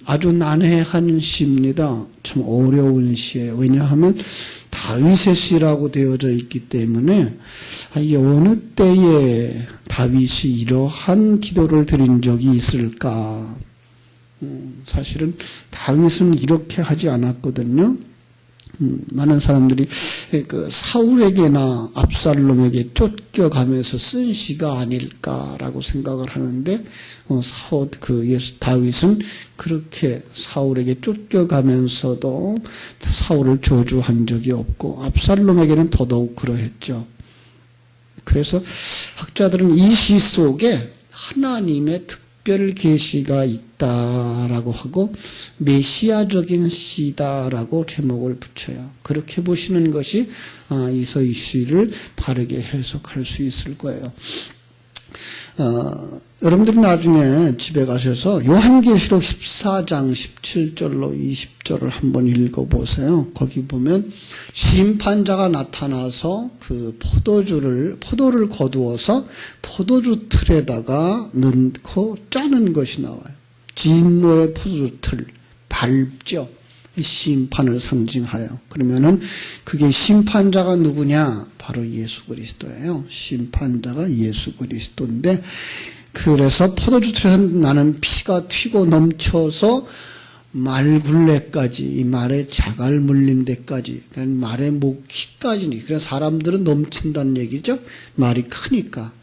아주 난해한 시입니다. 참 어려운 시예요. 왜냐하면 다윗의 시라고 되어져 있기 때문에 이게 어느 때에 다윗이 이러한 기도를 드린 적이 있을까? 사실은 다윗은 이렇게 하지 않았거든요. 많은 사람들이 그 사울에게나 압살롬에게 쫓겨가면서 쓴 시가 아닐까라고 생각을 하는데 다윗은 그렇게 사울에게 쫓겨가면서도 사울을 저주한 적이 없고 압살롬에게는 더더욱 그러했죠. 그래서 학자들은 이 시 속에 하나님의 특별 계시가 있다라고 하고 메시아적인 시다라고 제목을 붙여요. 그렇게 보시는 것이 이 시를 바르게 해석할 수 있을 거예요. 여러분들이 나중에 집에 가셔서 요한계시록 14장 17절로 20절을 한번 읽어보세요. 거기 보면 심판자가 나타나서 그 포도를 거두어서 포도주 틀에다가 넣고 짜는 것이 나와요. 진노의 포도주 틀, 밟죠. 심판을 상징하여. 그러면은 그게 심판자가 누구냐? 바로 예수 그리스도예요. 심판자가 예수 그리스도인데, 그래서 포도주 틀에서 나는 피가 튀고 넘쳐서 말굴레까지, 이 말에 자갈 물린 데까지, 말의 목키까지. 그래서 사람들은 넘친다는 얘기죠. 말이 크니까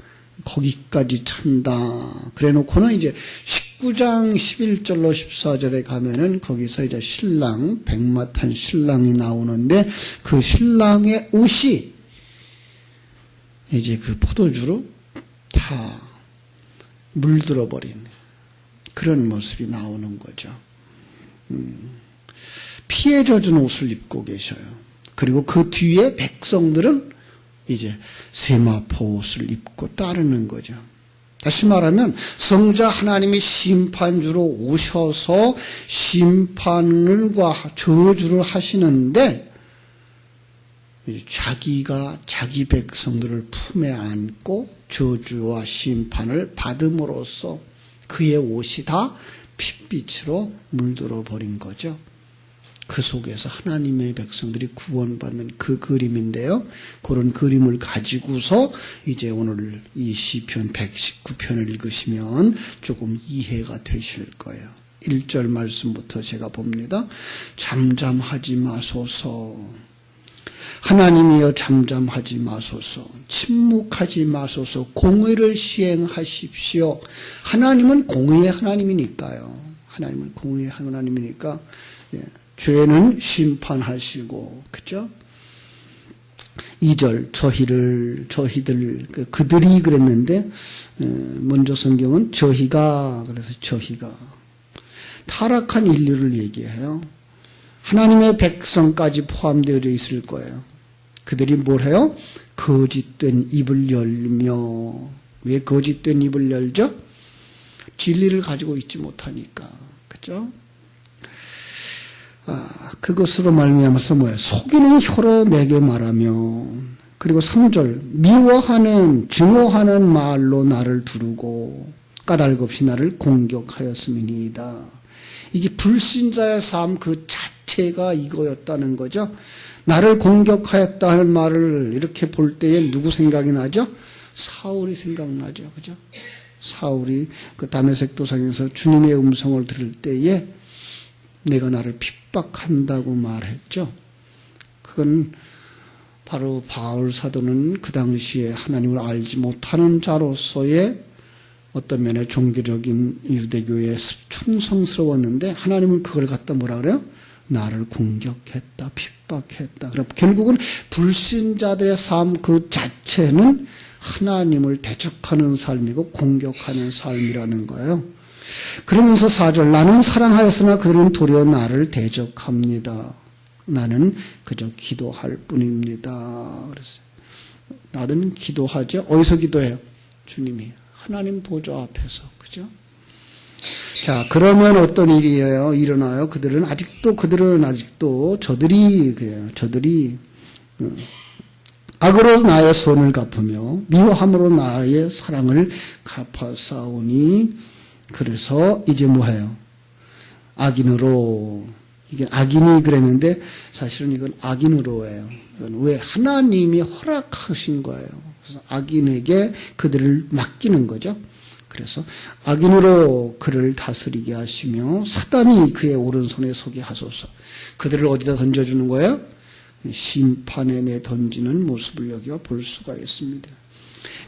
거기까지 찬다. 그래놓고는 이제 19장 11절로 14절에 가면은 거기서 이제 신랑, 백마 탄 신랑이 나오는데 그 신랑의 옷이 이제 그 포도주로 다 물들어 버린 그런 모습이 나오는 거죠. 피에 젖은 옷을 입고 계셔요. 그리고 그 뒤에 백성들은 이제 세마포 옷을 입고 따르는 거죠. 다시 말하면 성자 하나님이 심판주로 오셔서 심판과 저주를 하시는데 자기가 자기 백성들을 품에 안고 저주와 심판을 받음으로써 그의 옷이 다 핏빛으로 물들어 버린 거죠. 그 속에서 하나님의 백성들이 구원받는 그 그림인데요. 그런 그림을 가지고서 이제 오늘 이 시편 119편을 읽으시면 조금 이해가 되실 거예요. 1절 말씀부터 제가 봅니다. 잠잠하지 마소서. 하나님이여 잠잠하지 마소서. 침묵하지 마소서. 공의를 시행하십시오. 하나님은 공의의 하나님이니까요. 하나님은 공의의 하나님이니까 죄는 심판하시고, 그죠? 2절, 저희들, 그들이 그랬는데, 먼저 성경은 그래서 저희가. 타락한 인류를 얘기해요. 하나님의 백성까지 포함되어 있을 거예요. 그들이 뭘 해요? 거짓된 입을 열며. 왜 거짓된 입을 열죠? 진리를 가지고 있지 못하니까. 그죠? 그것으로 말미암아서 뭐예요? 속이는 혀로 내게 말하며. 그리고 3절, 미워하는 증오하는 말로 나를 두르고 까닭 없이 나를 공격하였음이니이다. 이게 불신자의 삶 그 자체가 이거였다는 거죠. 나를 공격하였다 하는 말을 이렇게 볼 때에 누구 생각이 나죠? 사울이 생각나죠. 그죠? 사울이 그 다메섹 도상에서 주님의 음성을 들을 때에 내가 나를 핍박한다고 말했죠. 그건 바로 바울 사도는 그 당시에 하나님을 알지 못하는 자로서의 어떤 면에 종교적인 유대교에 충성스러웠는데 하나님은 그걸 갖다 뭐라 그래요? 나를 공격했다, 핍박했다. 그럼 결국은 불신자들의 삶 그 자체는 하나님을 대적하는 삶이고 공격하는 삶이라는 거예요. 그러면서 4절, 나는 사랑하였으나 그들은 도리어 나를 대적합니다. 나는 그저 기도할 뿐입니다. 그랬어요. 나는 기도하죠. 어디서 기도해요? 주님이 하나님 보좌 앞에서. 그죠? 자, 그러면 어떤 일이에요? 일어나요? 그들은 아직도 저들이 악으로 나의 손을 갚으며 미워함으로 나의 사랑을 갚아싸우니. 그래서 이제 뭐해요? 악인으로, 이게 악인이 그랬는데 사실은 이건 악인으로예요. 이건 왜 하나님이 허락하신 거예요. 그래서 악인에게 그들을 맡기는 거죠. 그래서 악인으로 그를 다스리게 하시며 사단이 그의 오른손에 서게 하소서. 그들을 어디다 던져주는 거예요? 심판에 내던지는 모습을 여기가 볼 수가 있습니다.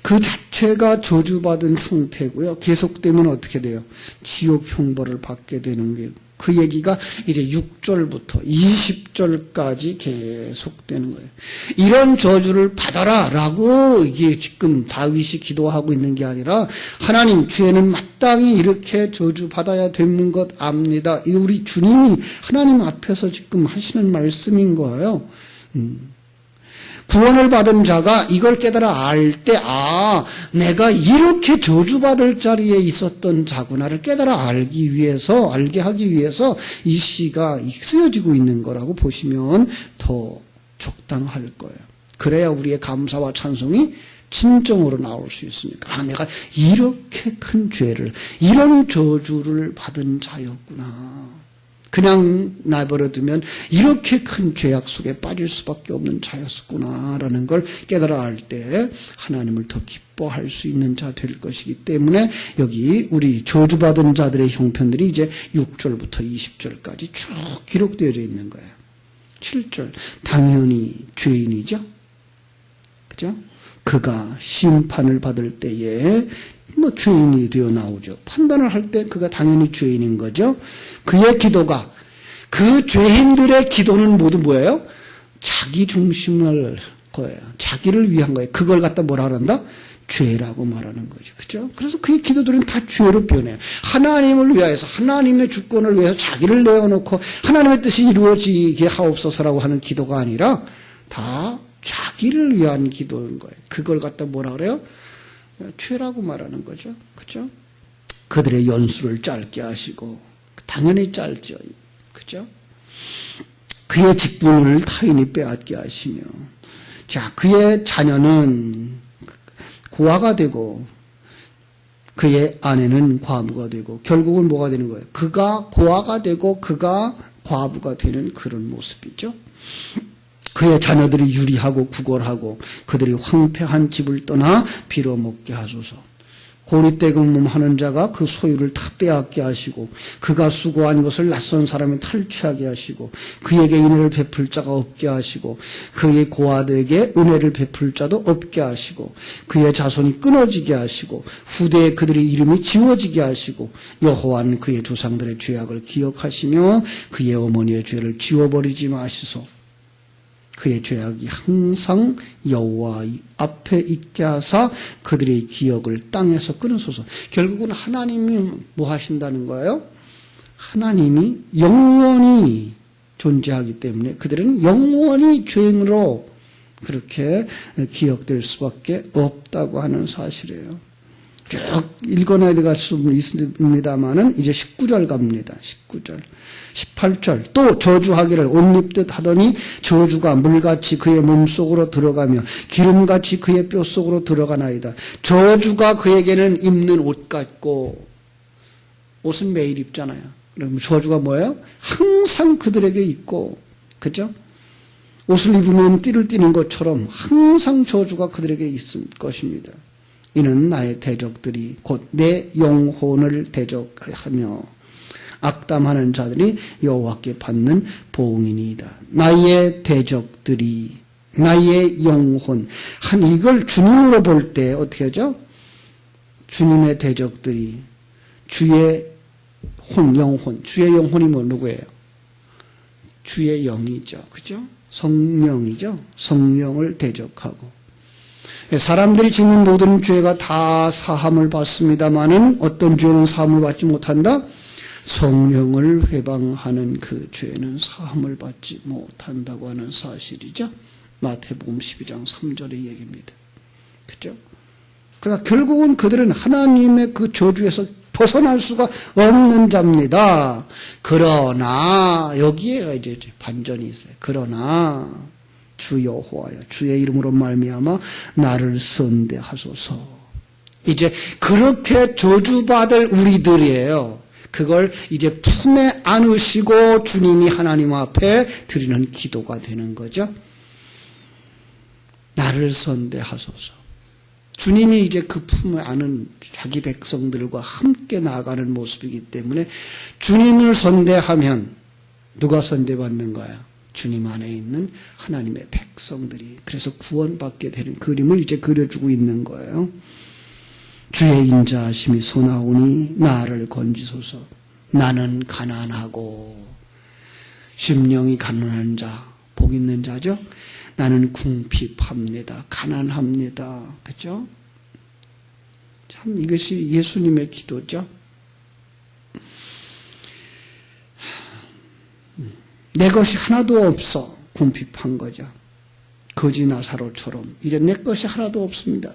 그 자체가 저주받은 상태고요. 계속되면 어떻게 돼요? 지옥 형벌을 받게 되는 게, 그 얘기가 이제 6절부터 20절까지 계속되는 거예요. 이런 저주를 받아라 라고 이게 지금 다윗이 기도하고 있는 게 아니라, 하나님, 죄는 마땅히 이렇게 저주받아야 되는 것 압니다. 이 우리 주님이 하나님 앞에서 지금 하시는 말씀인 거예요. 구원을 받은 자가 이걸 깨달아 알 때, 아, 내가 이렇게 저주받을 자리에 있었던 자구나를 깨달아 알게 하기 위해서 이 시가 쓰여지고 있는 거라고 보시면 더 적당할 거예요. 그래야 우리의 감사와 찬송이 진정으로 나올 수 있으니까, 아, 내가 이렇게 큰 죄를, 이런 저주를 받은 자였구나. 그냥 내버려두면 이렇게 큰 죄악 속에 빠질 수밖에 없는 자였구나라는 걸 깨달아 알 때 하나님을 더 기뻐할 수 있는 자 될 것이기 때문에, 여기 우리 저주받은 자들의 형편들이 이제 6절부터 20절까지 쭉 기록되어 있는 거예요. 7절, 당연히 죄인이죠. 그죠? 그가 심판을 받을 때에 죄인이 되어 나오죠. 판단을 할 때 그가 당연히 죄인인 거죠. 그의 기도가, 그 죄인들의 기도는 모두 뭐예요? 자기 중심을 거예요. 자기를 위한 거예요. 그걸 갖다 뭐라 그런다? 죄라고 말하는 거죠. 그죠? 그래서 그의 기도들은 다 죄로 변해요. 하나님을 위하여서, 하나님의 주권을 위해서 자기를 내어놓고 하나님의 뜻이 이루어지게 하옵소서라고 하는 기도가 아니라 다 자기를 위한 기도인 거예요. 그걸 갖다 뭐라 그래요? 죄라고 말하는 거죠. 그죠? 그들의 연수를 짧게 하시고, 당연히 짧죠. 그죠? 그의 직분을 타인이 빼앗게 하시며, 자, 그의 자녀는 고아가 되고, 그의 아내는 과부가 되고, 결국은 뭐가 되는 거예요? 그가 고아가 되고, 그가 과부가 되는 그런 모습이죠. 그의 자녀들이 유리하고 구걸하고 그들이 황폐한 집을 떠나 빌어먹게 하소서. 고리대금몸 하는 자가 그 소유를 다 빼앗게 하시고, 그가 수고한 것을 낯선 사람이 탈취하게 하시고, 그에게 은혜를 베풀 자가 없게 하시고, 그의 고아들에게 은혜를 베풀 자도 없게 하시고, 그의 자손이 끊어지게 하시고, 후대에 그들의 이름이 지워지게 하시고, 여호와는 그의 조상들의 죄악을 기억하시며 그의 어머니의 죄를 지워버리지 마시소. 그의 죄악이 항상 여호와 앞에 있게 하사 그들의 기억을 땅에서 끊으소서. 결국은 하나님이 뭐 하신다는 거예요? 하나님이 영원히 존재하기 때문에 그들은 영원히 죄인으로 그렇게 기억될 수밖에 없다고 하는 사실이에요. 쭉 읽어내려갈 수 있습니다만은 이제 19절 갑니다. 19절. 18절, 또 저주하기를 옷 입듯 하더니 저주가 물같이 그의 몸속으로 들어가며 기름같이 그의 뼈속으로 들어가나이다. 저주가 그에게는 입는 옷 같고, 옷은 매일 입잖아요. 그러면 저주가 뭐예요? 항상 그들에게 있고, 그죠? 옷을 입으면 띠를 띠는 것처럼 항상 저주가 그들에게 있을 것입니다. 이는 나의 대적들이 곧 내 영혼을 대적하며 악담하는 자들이 여호와께 받는 보응이니이다. 나의 대적들이, 나의 영혼, 이걸 주님으로 볼 때 어떻게 하죠? 주님의 대적들이 주의 영혼, 주의 영혼이 누구예요? 주의 영이죠. 그죠? 성령이죠. 성령을 대적하고, 사람들이 짓는 모든 죄가 다 사함을 받습니다마는 어떤 죄는 사함을 받지 못한다? 성령을 회방하는 그 죄는 사함을 받지 못한다고 하는 사실이죠. 마태복음 12장 3절의 얘기입니다. 그렇죠? 그러나 결국은 그들은 하나님의 그 저주에서 벗어날 수가 없는 자입니다. 그러나 여기에 이제 반전이 있어요. 그러나 주 여호와여, 주의 이름으로 말미암아 나를 선대하소서. 이제 그렇게 저주받을 우리들이에요. 그걸 이제 품에 안으시고 주님이 하나님 앞에 드리는 기도가 되는 거죠. 나를 선대하소서. 주님이 이제 그 품에 안은 자기 백성들과 함께 나아가는 모습이기 때문에 주님을 선대하면 누가 선대받는 거야? 주님 안에 있는 하나님의 백성들이. 그래서 구원받게 되는 그림을 이제 그려주고 있는 거예요. 주의 인자하심이 소나오니 나를 건지소서. 나는 가난하고 심령이 가난한 자, 복 있는 자죠. 나는 궁핍합니다. 가난합니다. 그렇죠? 참 이것이 예수님의 기도죠. 내 것이 하나도 없어 궁핍한 거죠. 거지 나사로처럼 이제 내 것이 하나도 없습니다.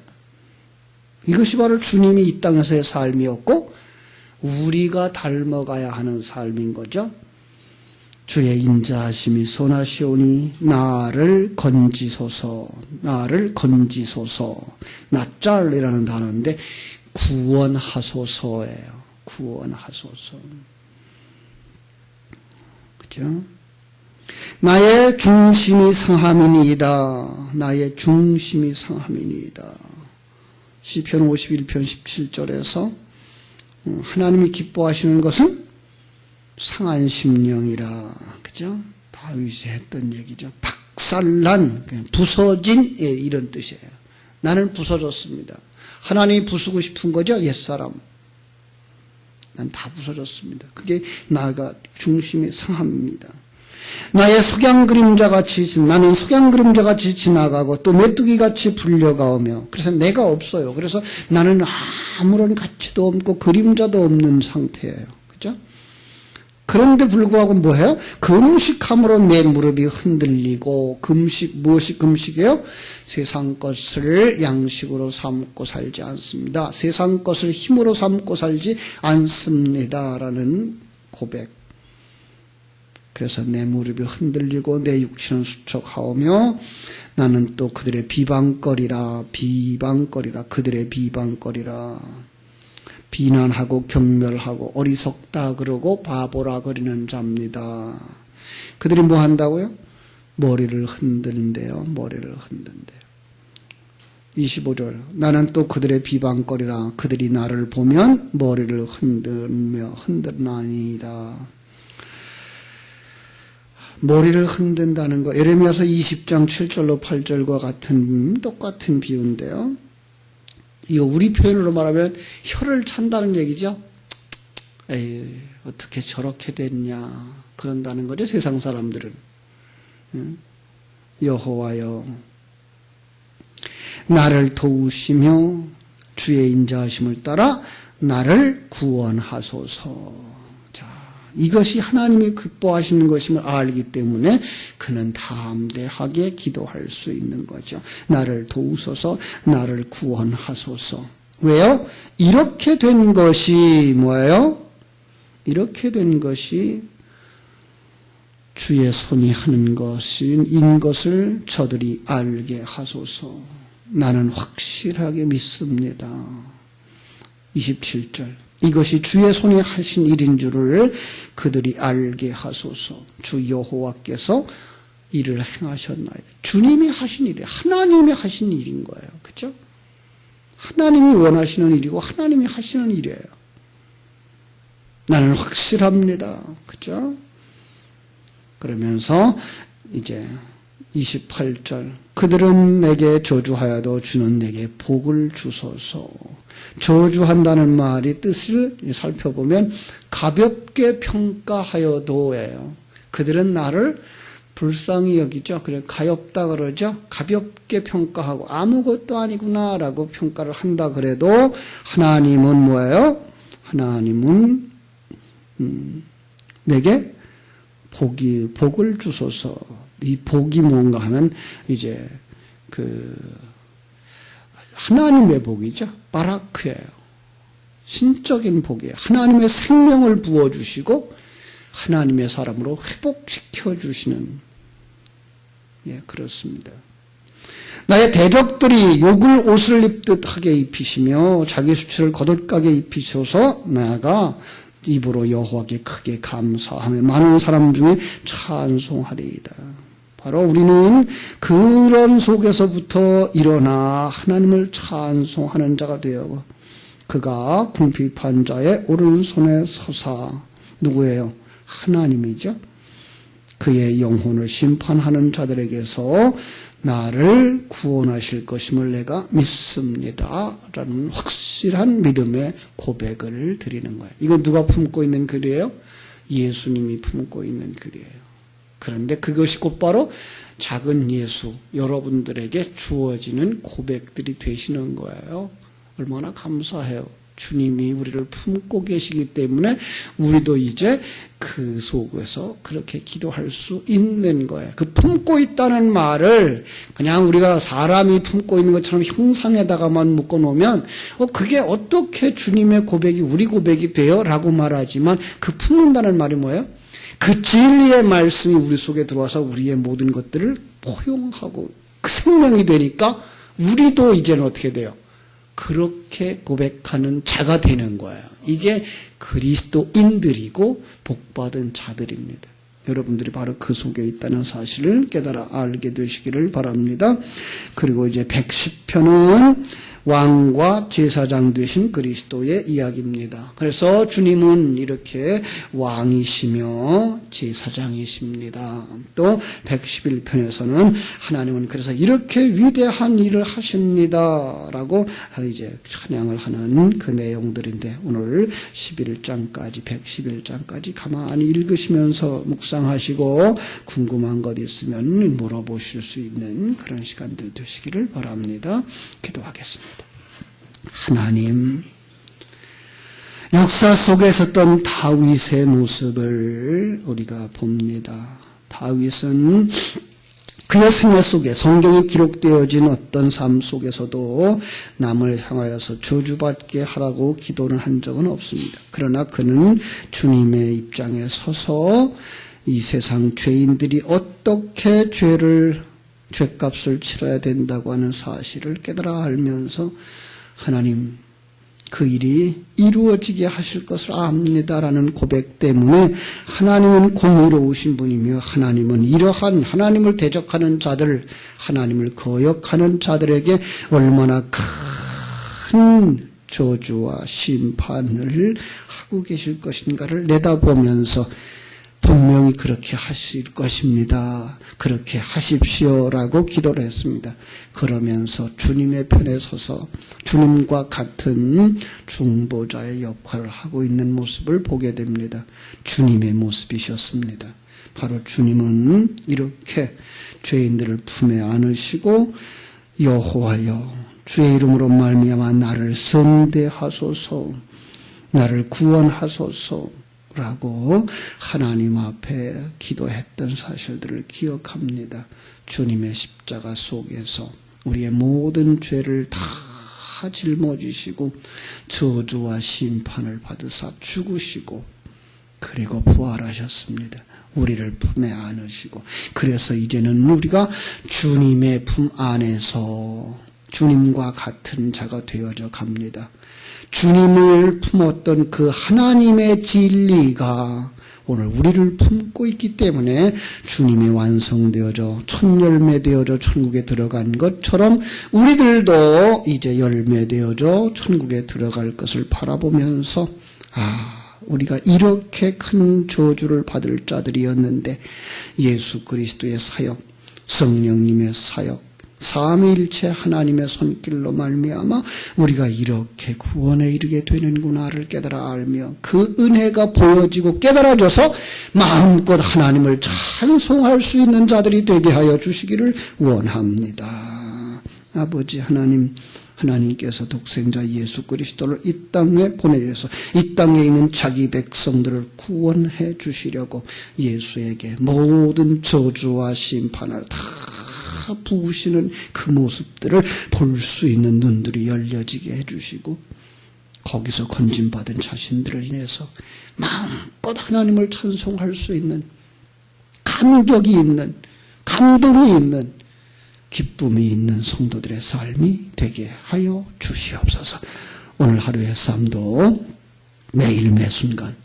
이것이 바로 주님이 이 땅에서의 삶이었고 우리가 닮아가야 하는 삶인 거죠. 주의 인자하심이 선하시오니 나를 건지소서. 나를 건지소서. 낫잘이라는 단어인데 구원하소서예요. 구원하소서. 그죠? 나의 중심이 상함이니이다. 나의 중심이 상함이니이다. 시편 51편 17절에서 하나님이 기뻐하시는 것은 상한 심령이라. 그죠? 다윗이 했던 얘기죠. 박살난, 부서진, 예, 이런 뜻이에요. 나는 부서졌습니다. 하나님이 부수고 싶은 거죠? 옛사람. 난 다 부서졌습니다. 그게 나가 중심이 상합니다. 나의 석양 그림자같이 나는 석양 그림자같이 지나가고 또 메뚜기같이 불려가오며 그래서 내가 없어요. 그래서 나는 아무런 가치도 없고 그림자도 없는 상태예요. 그죠? 그런데 불구하고 뭐예요? 금식함으로 내 무릎이 흔들리고 금식 무엇이 금식이에요? 세상 것을 양식으로 삼고 살지 않습니다. 세상 것을 힘으로 삼고 살지 않습니다라는 고백. 그래서 내 무릎이 흔들리고 내 육체는 수척하오며 나는 또 그들의 비방거리라 그들의 비방거리라. 비난하고 경멸하고 어리석다 그러고 바보라 거리는 자입니다. 그들이 뭐 한다고요? 머리를 흔든대요. 머리를 흔든대요. 25절 나는 또 그들의 비방거리라. 그들이 나를 보면 머리를 흔들나니이다. 머리를 흔든다는 거 예레미야서 20장 7절로 8절과 같은 똑같은 비유인데요. 이거 우리 표현으로 말하면 혀를 찬다는 얘기죠. 에이, 어떻게 저렇게 됐냐 그런다는 거죠. 세상 사람들은. 여호와여 나를 도우시며 주의 인자하심을 따라 나를 구원하소서. 이것이 하나님이 기뻐하시는 것임을 알기 때문에 그는 담대하게 기도할 수 있는 거죠. 나를 도우소서, 나를 구원하소서. 왜요? 이렇게 된 것이 뭐예요? 이렇게 된 것이 주의 손이 하는 것인 것을 저들이 알게 하소서. 나는 확실하게 믿습니다. 27절 이것이 주의 손이 하신 일인 줄을 그들이 알게 하소서. 주 여호와께서 일을 행하셨나이다. 주님이 하신 일이에요. 하나님이 하신 일인 거예요. 그렇죠? 하나님이 원하시는 일이고 하나님이 하시는 일이에요. 나는 확실합니다. 그렇죠? 그러면서 이제 28절 그들은 내게 저주하여도 주는 내게 복을 주소서. 저주한다는 말이 뜻을 살펴보면 가볍게 평가하여도예요. 그들은 나를 불쌍히 여기죠. 그래 가엾다 그러죠. 가볍게 평가하고 아무것도 아니구나라고 평가를 한다 그래도 하나님은 뭐예요? 하나님은 내게 복을 주소서. 이 복이 뭔가 하면 이제 하나님의 복이죠. 바라크예요. 신적인 복이에요. 하나님의 생명을 부어주시고 하나님의 사람으로 회복시켜 주시는, 예, 그렇습니다. 나의 대적들이 욕을 옷을 입듯 하게 입히시며 자기 수치를 거듭가게 입히셔서 나아가 입으로 여호와께 크게 감사하며 많은 사람 중에 찬송하리이다. 바로 우리는 그런 속에서부터 일어나 하나님을 찬송하는 자가 되어 그가 궁핍한 자의 오른손에 서사 누구예요? 하나님이죠. 그의 영혼을 심판하는 자들에게서 나를 구원하실 것임을 내가 믿습니다. 라는 확실한 믿음의 고백을 드리는 거예요. 이건 누가 품고 있는 글이에요? 예수님이 품고 있는 글이에요. 그런데 그것이 곧바로 작은 예수, 여러분들에게 주어지는 고백들이 되시는 거예요. 얼마나 감사해요. 주님이 우리를 품고 계시기 때문에 우리도 이제 그 속에서 그렇게 기도할 수 있는 거예요. 그 품고 있다는 말을 그냥 우리가 사람이 품고 있는 것처럼 형상에다가만 묶어놓으면 그게 어떻게 주님의 고백이 우리 고백이 돼요? 라고 말하지만 그 품는다는 말이 뭐예요? 그 진리의 말씀이 우리 속에 들어와서 우리의 모든 것들을 포용하고 그 생명이 되니까 우리도 이제는 어떻게 돼요? 그렇게 고백하는 자가 되는 거예요. 이게 그리스도인들이고 복받은 자들입니다. 여러분들이 바로 그 속에 있다는 사실을 깨달아 알게 되시기를 바랍니다. 그리고 이제 110편은 왕과 제사장 되신 그리스도의 이야기입니다. 그래서 주님은 이렇게 왕이시며 제사장이십니다. 또 111편에서는 하나님은 그래서 이렇게 위대한 일을 하십니다. 라고 이제 찬양을 하는 그 내용들인데 오늘 11장까지 111장까지 가만히 읽으시면서 묵상하시고 궁금한 것 있으면 물어보실 수 있는 그런 시간들 되시기를 바랍니다. 기도하겠습니다. 하나님, 역사 속에 있었던 다윗의 모습을 우리가 봅니다. 다윗은 그의 생애 속에 성경에 기록되어진 어떤 삶 속에서도 남을 향하여서 저주받게 하라고 기도를 한 적은 없습니다. 그러나 그는 주님의 입장에 서서 이 세상 죄인들이 어떻게 죄값을 치러야 된다고 하는 사실을 깨달아 알면서 하나님, 그 일이 이루어지게 하실 것을 압니다라는 고백 때문에 하나님은 공의로우신 분이며 하나님은 이러한 하나님을 대적하는 자들, 하나님을 거역하는 자들에게 얼마나 큰 저주와 심판을 하고 계실 것인가를 내다보면서 분명히 그렇게 하실 것입니다. 그렇게 하십시오라고 기도를 했습니다. 그러면서 주님의 편에 서서 주님과 같은 중보자의 역할을 하고 있는 모습을 보게 됩니다. 주님의 모습이셨습니다. 바로 주님은 이렇게 죄인들을 품에 안으시고 여호와여 주의 이름으로 말미암아 나를 선대하소서, 나를 구원하소서 라고 하나님 앞에 기도했던 사실들을 기억합니다. 주님의 십자가 속에서 우리의 모든 죄를 다 짊어지시고 저주와 심판을 받으사 죽으시고 그리고 부활하셨습니다. 우리를 품에 안으시고 그래서 이제는 우리가 주님의 품 안에서 주님과 같은 자가 되어져 갑니다. 주님을 품었던 그 하나님의 진리가 오늘 우리를 품고 있기 때문에 주님이 완성되어져 첫 열매되어져 천국에 들어간 것처럼 우리들도 이제 열매되어져 천국에 들어갈 것을 바라보면서 우리가 이렇게 큰 저주를 받을 자들이었는데 예수 그리스도의 사역, 성령님의 사역, 삼위일체 하나님의 손길로 말미암아 우리가 이렇게 구원에 이르게 되는구나를 깨달아 알며 그 은혜가 보여지고 깨달아져서 마음껏 하나님을 찬송할 수 있는 자들이 되게 하여 주시기를 원합니다. 아버지 하나님, 하나님께서 독생자 예수 그리스도를 이 땅에 보내셔서 이 땅에 있는 자기 백성들을 구원해 주시려고 예수에게 모든 저주와 심판을 다 부으시는 그 모습들을 볼 수 있는 눈들이 열려지게 해주시고 거기서 건진받은 자신들을 인해서 마음껏 하나님을 찬송할 수 있는 감격이 있는 감동이 있는 기쁨이 있는 성도들의 삶이 되게 하여 주시옵소서. 오늘 하루의 삶도 매일 매순간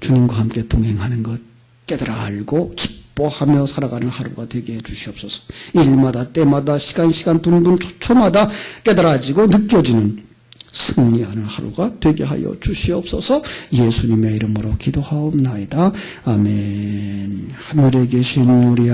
주님과 함께 동행하는 것 깨달아 알고 기뻐하며 살아가는 하루가 되게 해주시옵소서. 일마다 때마다 시간 분분 초초마다 깨달아지고 느껴지는 승리하는 하루가 되게 하여 주시옵소서. 예수님의 이름으로 기도하옵나이다. 아멘. 하늘에 계신 우리 아버지